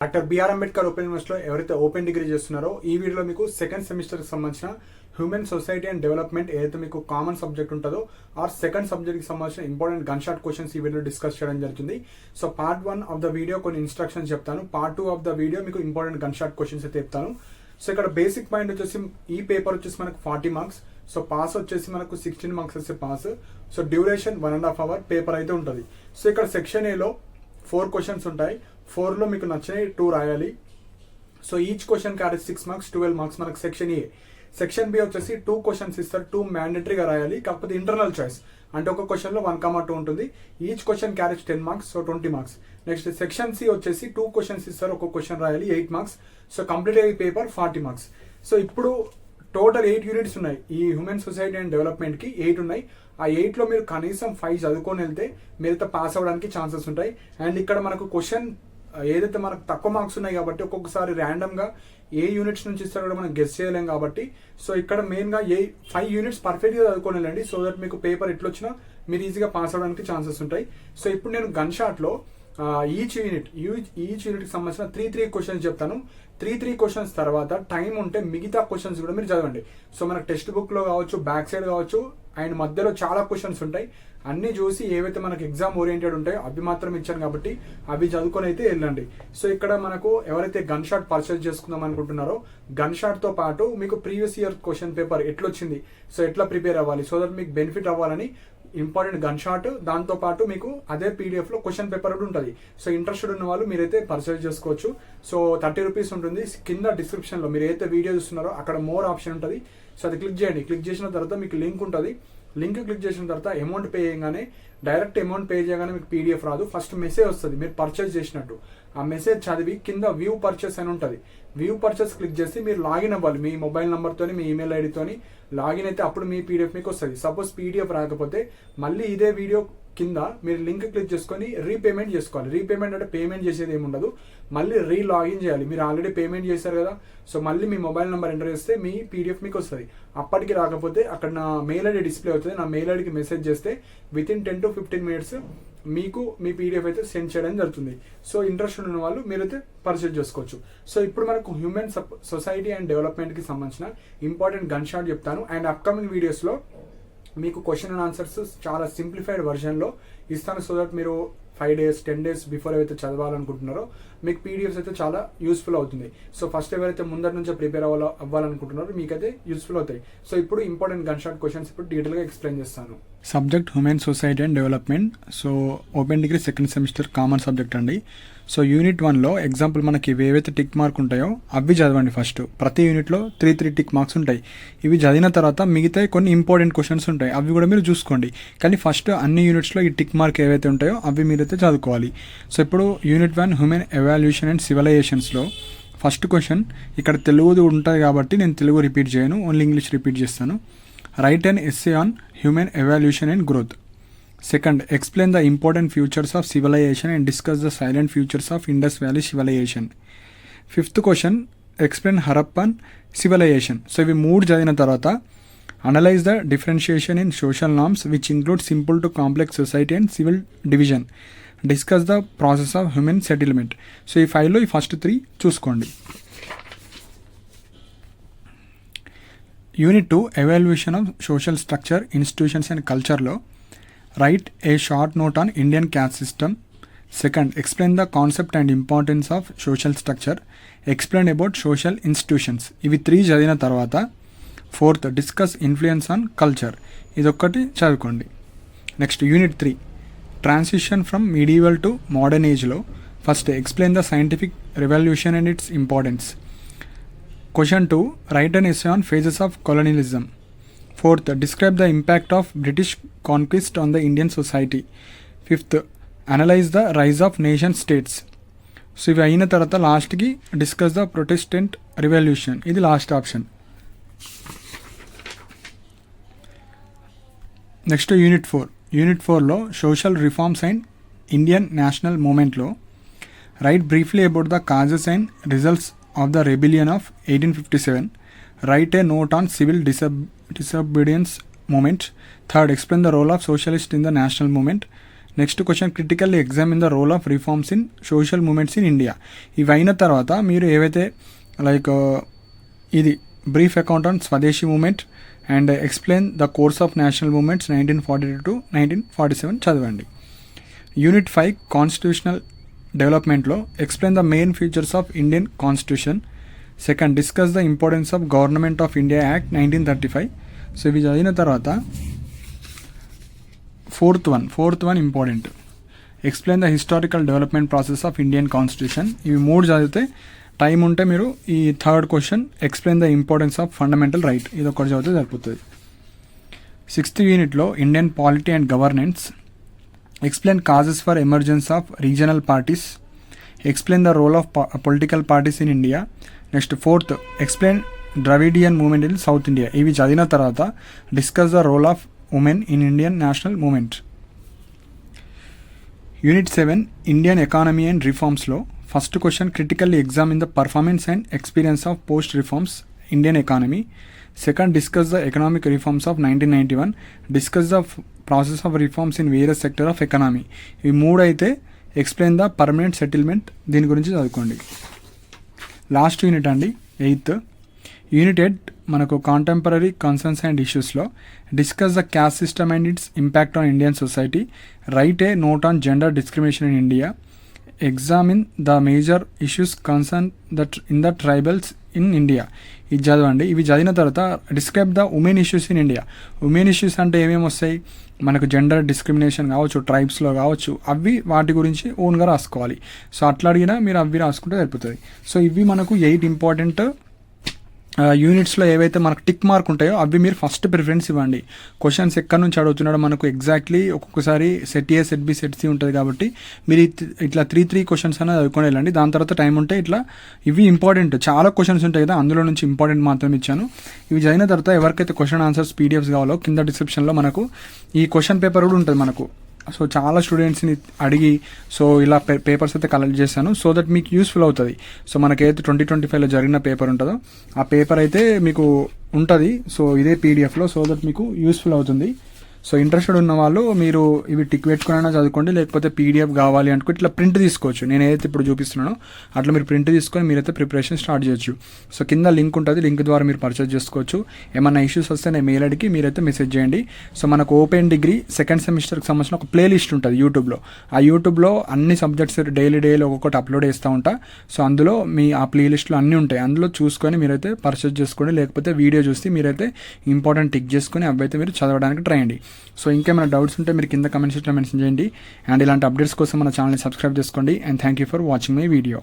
Doctor BR Ambedkar open యూనివర్సిటీలో ఎవరైతే open degree చేస్తున్నారో ఈ వీడియోలో మీకు సెకండ్ సెమిస్టర్కి సంబంధించిన హ్యూమన్ సొసైటీ అండ్ డెవలప్మెంట్ ఏదైతే మీకు కామన్ సబ్జెక్ట్ ఉంటుందో ఆర్ సెకండ్ సబ్జెక్ట్కి సంబంధించిన ఇంపార్టెంట్ గన్ షాట్ క్వశ్చన్స్ ఈ వీడియో డిస్కస్ చేయడం జరుగుతుంది. So part 1 of the video కొన్ని ఇన్స్ట్రక్షన్స్ చెప్తాను, పార్ట్ 2 ఆఫ్ ద వీడియో మీకు ఇంపార్టెంట్ గన్ షాట్ క్వశ్చన్స్ అయితే చెప్తాను. సో ఇక్కడ బేసిక్ పాయింట్ వచ్చేసి ఈ పేపర్ వచ్చేసి మనకు 40 మార్క్స్. సో పాస్ వచ్చేసి మనకు 16 మార్క్స్ వస్తే pass. So duration 1.5 hour paper అయితే ఉంటుంది. సో ఇక్కడ సెక్షన్ ఏలో 4 క్వశ్చన్స్ ఉంటాయి. 4లో మీకు నచ్చినవి 2 రాయాలి. So each question carries 6 marks, 12 marks మనకు సెక్షన్ ఏ. సెక్షన్ బి వచ్చేసి 2 క్వశ్చన్స్ ఇస్తారు, 2 మ్యాండేటరీగా రాయాలి, కాకపోతే ఇంటర్నల్ చాయిస్ అంటే ఒక క్వశ్చన్లో 1,2 ఉంటుంది. Each question carries 10 marks, so 20 marks. Next section C వచ్చేసి 2 క్వశ్చన్స్ ఇస్తారు, ఒక క్వశ్చన్ రాయాలి, 8 మార్క్స్. సో కంప్లీట్ అయ్యే పేపర్ 40 మార్క్స్. సో ఇప్పుడు టోటల్ 8 యూనిట్స్ ఉన్నాయి ఈ హ్యూమన్ సొసైటీ అండ్ డెవలప్మెంట్కి. 8 ఉన్నాయి. ఆ 8లో మీరు కనీసం 5 చదువుకొని వెళ్తే మీరైతే పాస్ అవ్వడానికి ఛాన్సెస్ ఉంటాయి. అండ్ ఇక్కడ మనకు క్వశ్చన్ ఏదైతే మనకు తక్కువ మార్క్స్ ఉన్నాయి కాబట్టి ఒక్కొక్కసారి ర్యాండమ్గా ఏ యూనిట్స్ నుంచి ఇస్తారో కూడా మనం గెస్ చేయలేం కాబట్టి సో ఇక్కడ మెయిన్గా 5 యూనిట్స్ పర్ఫెక్ట్గా చదువుకొని వెళ్ళండి. సో దట్ మీకు పేపర్ ఎట్లొచ్చినా మీరు ఈజీగా పాస్ అవ్వడానికి ఛాన్సెస్ ఉంటాయి. సో ఇప్పుడు నేను గన్ షాట్లో ఈచ్ యూనిట్కి సంబంధించిన 3 క్వశ్చన్స్ చెప్తాను. 3 క్వశ్చన్స్ తర్వాత టైం ఉంటే మిగతా క్వశ్చన్స్ కూడా మీరు చదవండి. సో మనకు టెక్స్ట్ బుక్లో కావచ్చు, బ్యాక్ సైడ్ కావచ్చు, అండ్ మధ్యలో చాలా క్వశ్చన్స్ ఉంటాయి. అన్నీ చూసి ఏవైతే మనకు ఎగ్జామ్ ఓరియంటెడ్ ఉంటాయో అవి మాత్రం ఇచ్చాను కాబట్టి అవి చదువుకొని అయితే వెళ్ళండి. సో ఇక్కడ మనకు ఎవరైతే గన్ షాట్ పర్చేస్ చేసుకుందాం అనుకుంటున్నారో గన్ షాట్తో పాటు మీకు ప్రీవియస్ ఇయర్ క్వశ్చన్ పేపర్ ఎట్లొచ్చింది, సో ఎట్లా ప్రిపేర్ అవ్వాలి, సో దట్ మీకు బెనిఫిట్ అవ్వాలని ఇంపార్టెంట్ గన్ షాట్, దాంతో పాటు మీకు అదే పీడిఎఫ్లో క్వశ్చన్ పేపర్ కూడా ఉంటుంది. సో ఇంట్రెస్టెడ్ ఉన్న వాళ్ళు మీరైతే పర్చేస్ చేసుకోవచ్చు. సో 30 రూపీస్ ఉంటుంది. కింద డిస్క్రిప్షన్లో మీరు ఏదైతే వీడియో చూస్తున్నారో అక్కడ మోర్ ఆప్షన్ ఉంటుంది. సో అది క్లిక్ చేయండి. క్లిక్ చేసిన తర్వాత మీకు లింక్ ఉంటుంది. లింక్ క్లిక్ చేసిన తర్వాత అమౌంట్ పే చేయగానే డైరెక్ట్ అమౌంట్ పే చేయగానే మీకు పీడిఎఫ్ రాదు. ఫస్ట్ మెసేజ్ వస్తుంది మీరు పర్చేస్ చేసినట్టు. ఆ మెసేజ్ చదివి కింద వ్యూ పర్చేస్ అని ఉంటుంది. వ్యూ పర్చేస్ క్లిక్ చేసి మీరు లాగిన్ అవ్వాలి. మీ మొబైల్ నెంబర్తోని, మీ ఈమెయిల్ ఐడితోని లాగిన్ అయితే అప్పుడు మీ పీడిఎఫ్ మీకు వస్తుంది. సపోజ్ పీడిఎఫ్ రాకపోతే మళ్ళీ ఇదే వీడియో కింద మీరు లింక్ క్లిక్ చేసుకొని రీపేమెంట్ చేసుకోవాలి. రీపేమెంట్ అంటే పేమెంట్ చేసేది ఏమి ఉండదు, మళ్ళీ రీలాగిన్ చేయాలి. మీరు ఆల్రెడీ పేమెంట్ చేశారు కదా, సో మళ్ళీ మీ మొబైల్ నెంబర్ ఎంటర్ చేస్తే మీ పీడిఎఫ్ మీకు వస్తుంది. అప్పటికి రాకపోతే అక్కడ నా మెయిల్ ఐడి డిస్ప్లే అవుతుంది. నా మెయిల్ ఐడికి మెసేజ్ చేస్తే వితిన్ 10 to 15 మినిట్స్ మీకు మీ పీడిఎఫ్ అయితే సెండ్ చేయడం జరుగుతుంది. సో ఇంట్రెస్ట్ ఉన్న వాళ్ళు మీరైతే పర్చేజ్ చేసుకోవచ్చు. సో ఇప్పుడు మనకు హ్యూమన్ సొసైటీ అండ్ డెవలప్మెంట్కి సంబంధించిన ఇంపార్టెంట్ గన్ షాట్ చెప్తాను. అండ్ అప్కమింగ్ వీడియోస్లో మీకు క్వశ్చన్ అండ్ ఆన్సర్స్ చాలా సింప్లిఫైడ్ వర్జన్లో ఇస్తాను. సో దట్ మీరు 5 days 10 days బిఫోర్ ఏవైతే చదవాలనుకుంటున్నారో మీకు పీడిఎఫ్స్ అయితే చాలా యూస్ఫుల్ అవుతుంది. సో ఫస్ట్ ఎవరైతే ముందర నుంచే ప్రిపేర్ అవ్వాలనుకుంటున్నారో మీకైతే యూస్ఫుల్ అవుతాయి. సో ఇప్పుడు ఇంపార్టెంట్ గన్ షాట్ క్వశ్చన్స్ ఇప్పుడు డీటెయిల్గా ఎక్స్ప్లెయిన్ చేస్తాను. Subject human society and development. So open degree second semester common subject అండి. సో యూనిట్ 1లో ఎగ్జాంపుల్ మనకి ఏవైతే టిక్ మార్క్ ఉంటాయో అవి చదవండి. ఫస్ట్ ప్రతి యూనిట్లో 3 టిక్ మార్క్స్ ఉంటాయి. ఇవి చదివిన తర్వాత మిగతా కొన్ని ఇంపార్టెంట్ క్వశ్చన్స్ ఉంటాయి, అవి కూడా మీరు చూసుకోండి. కానీ ఫస్ట్ అన్ని యూనిట్స్లో ఈ టిక్ మార్క్ ఏవైతే ఉంటాయో అవి మీరైతే చదువుకోవాలి. సో ఇప్పుడు యూనిట్ 1 హ్యూమన్ ఎవాల్యూషన్ అండ్ సివిలైజేషన్స్లో ఫస్ట్ క్వశ్చన్ ఇక్కడ తెలుగుది ఉంటుంది కాబట్టి నేను తెలుగు రిపీట్ చేయను, ఓన్లీ ఇంగ్లీష్ రిపీట్ చేస్తాను. Write and essay on human evolution and growth. Second, explain the important features of civilization and discuss the silent features of Indus Valley civilization. Fifth question, explain Harappan civilization. So ఇవి 3 చదివిన తర్వాత analyze the differentiation in social norms which include simple to complex society and civil division. Discuss the process of human settlement. So ఈ 5లో ఈ first 3 చూసుకోండి. Unit 2 evaluation of social structure, institutions and cultureలో write a short note on Indian caste system. Second, explain the concept and importance of social structure. Explain about social institutions. ఇవి 3 చదివిన తర్వాత fourth, discuss influence on culture. ఇదొక్కటి చదువుకోండి. Next unit 3 transition from medieval to modern ఏజ్లో first explain the scientific revolution and its importance. Question 2, write and essay on phases of colonialism. Fourth, describe the impact of British conquest on the Indian society. Fifth, analyze the rise of nation states. So ఇవి అయిన తర్వాత లాస్ట్కి discuss the protestant revolution. ఇది last option. Next unit 4. Unit 4లో social reforms and Indian national మూమెంట్లో write briefly about the causes and results of the rebellion of 1857. Write a note on civil disobedience movement. Third, explain the role of socialists in the national movement. Next question critically examine the role of reforms in social movements in India. ఇవి అయిన తర్వాత మీరు ఏవైతే like ఇది brief account on Swadeshi movement and explain the course of national movements 1942 to 1947 చదవండి. Unit 5 constitutional డెవలప్మెంట్లో explain the main features of Indian constitution. Second discuss the importance of government of India act 1935. So ఇవి చదివిన తర్వాత fourth one important, explain the historical development process of Indian constitution. ఇవి 3 చదివితే time ఉంటే మీరు ఈ third question explain the importance of fundamental right ఇది ఒకటి చదివితే సరిపోతుంది. 6th యూనిట్లో Indian polity and governance, explain causes for emergence of regional parties, explain the role of political parties in India. Next 4th explain Dravidian movement in south India. ఇవి చదివిన తర్వాత discuss the role of women in Indian national movement. Unit 7 Indian economy and రిఫార్మ్స్లో first question critically examine the performance and experience of post reforms Indian economy. Second discuss the economic reforms of 1991, discuss the process of reforms in various sector of economy. ఇవి 3 అయితే explain the permanent settlement దీని గురించి చదువుకోండి. Last unit అండి 8th unit 8 మనకు contemporary concerns and ఇష్యూస్లో discuss the caste system and its impact on Indian society, write a note on gender discrimination in India, examine the major issues concern in the tribals in India. ఇది చదవండి. ఇవి చదివిన తర్వాత describe the women issues in India. Women issues అంటే ఏమేమి వస్తాయి మనకు, gender discrimination కావచ్చు, ట్రైబ్స్లో కావచ్చు, అవి వాటి గురించి ఓన్గా రాసుకోవాలి. సో అట్లా అడిగినా మీరు అవి రాసుకుంటే సరిపోతుంది. సో ఇవి మనకు 8 ఇంపార్టెంట్ యూనిట్స్లో ఏవైతే మనకు టిక్ మార్క్ ఉంటాయో అవి మీరు ఫస్ట్ ప్రిఫరెన్స్ ఇవ్వండి. క్వశ్చన్స్ ఎక్కడి నుంచి అడుగుతున్నాడో మనకు ఎగ్జాక్ట్లీ ఒక్కొక్కసారి సెట్ ఏ, సెట్ బి, సెట్ సి ఉంటుంది కాబట్టి మీరు ఇట్లా 3 క్వశ్చన్స్ అనేది చదువుకొని వెళ్ళండి. దాని తర్వాత టైం ఉంటే ఇట్లా ఇవి ఇంపార్టెంట్ చాలా క్వశ్చన్స్ ఉంటాయి కదా, అందులో నుంచి ఇంపార్టెంట్ మాత్రం ఇచ్చాను. ఇవి చదివిన తర్వాత ఎవరికైతే క్వశ్చన్ ఆన్సర్స్ పీడిఎఫ్స్ కావాలో కింద డిస్క్రిప్షన్లో మనకు ఈ క్వశ్చన్ పేపర్ కూడా ఉంటుంది మనకు. సో చాలా స్టూడెంట్స్ని అడిగి సో ఇలా పేపర్స్ అయితే కలెక్ట్ చేశాను సో దట్ మీకు యూస్ఫుల్ అవుతుంది. సో మనకైతే 2025లో జరిగిన పేపర్ ఉంటుందో ఆ పేపర్ అయితే మీకు ఉంటుంది. సో ఇదే పీడిఎఫ్లో సో దట్ మీకు యూస్ఫుల్ అవుతుంది. సో ఇంట్రెస్టెడ్ ఉన్న వాళ్ళు మీరు ఇవి టిక్ పెట్టుకున్నా చదువుకోండి, లేకపోతే పీడిఎఫ్ కావాలి అనుకో ఇట్లా ప్రింట్ తీసుకోవచ్చు. నేను ఏదైతే ఇప్పుడు చూపిస్తున్నానో అట్లా మీరు ప్రింట్ తీసుకొని మీరైతే ప్రిపరేషన్ స్టార్ట్ చేయొచ్చు. సో కింద లింక్ ఉంటుంది, లింక్ ద్వారా మీరు పర్చేస్ చేసుకోవచ్చు. ఏమన్నా ఇష్యూస్ వస్తే నేను మెయిల్ అడిగి మీరైతే మెసేజ్ చేయండి. సో మనకు ఓపెన్ డిగ్రీ సెకండ్ సెమిస్టర్కి సంబంధించిన ఒక ప్లేలిస్ట్ ఉంటుంది యూట్యూబ్లో. ఆ యూట్యూబ్లో అన్ని సబ్జెక్ట్స్ డైలీ ఒక్కొక్కటి అప్లోడ్ చేస్తూ ఉంటా. సో అందులో మీ ఆ ప్లేలిస్ట్లో అన్నీ ఉంటాయి, అందులో చూసుకొని మీరైతే పర్చేస్ చేసుకోండి, లేకపోతే వీడియో చూసి మీరైతే ఇంపార్టెంట్ టిక్ చేసుకొని అవైతే మీరు చదవడానికి ట్రై చేయండి. సో ఇంకేమైనా డౌట్స్ ఉంటే మీరు కింద కమెంట్ సెక్షన్లో మెన్షన్ చేయండి. అండ్ ఇలాంటి అప్డేట్స్ కోసం మన ఛానల్ని సబ్స్క్రైబ్ చేసుకోండి. And thank you for watching my video.